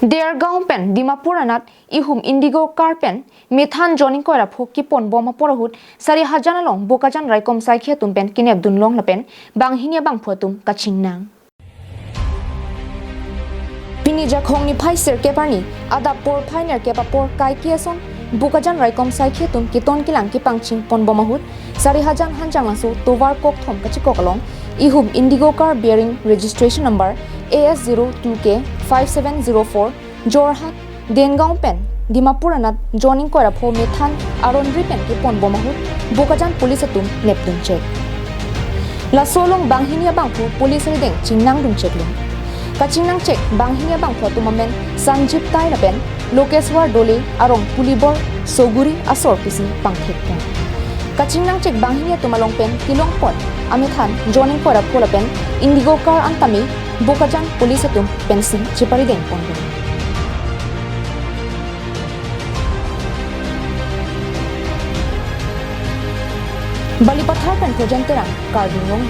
Dear Gaumpen, Dimapur anat, ihum indigo carpen, methan joining kora phoki pon boma porahut, sari hajan along, bokajan raikom saikhe tumpen, kineb dun long lapen, bang hinia bang photum, kaching nang. Pini jakhong ni phai sir keparni, ada por phainer kepapor kai kieson, bokajan raikom saikhe tum kiton kilang ki pangching pon bomahut, sari hajan hanjang langsu, tovar kok thom kachikok along, ihum indigo car bearing registration number AS02K 5704 Jorhat Dengaon Pen Dimapur anat joining kora pho methan aron ripen ke pon bomahut bokajan police atum neptun check la solong banghinia bangphu police redeng chingnang dum check lung kachingnang check banghinia bangphu tumamen sanjip tai lapen lokeswar dole arong pulibor soguri asor pisi pangthek ta kachingnang check banghinia tumalong pen kilong pon amithan joining kora phola pen indigo car antami bokajan police atum pensi chipari deng pon Balipathar pen projen terang karding long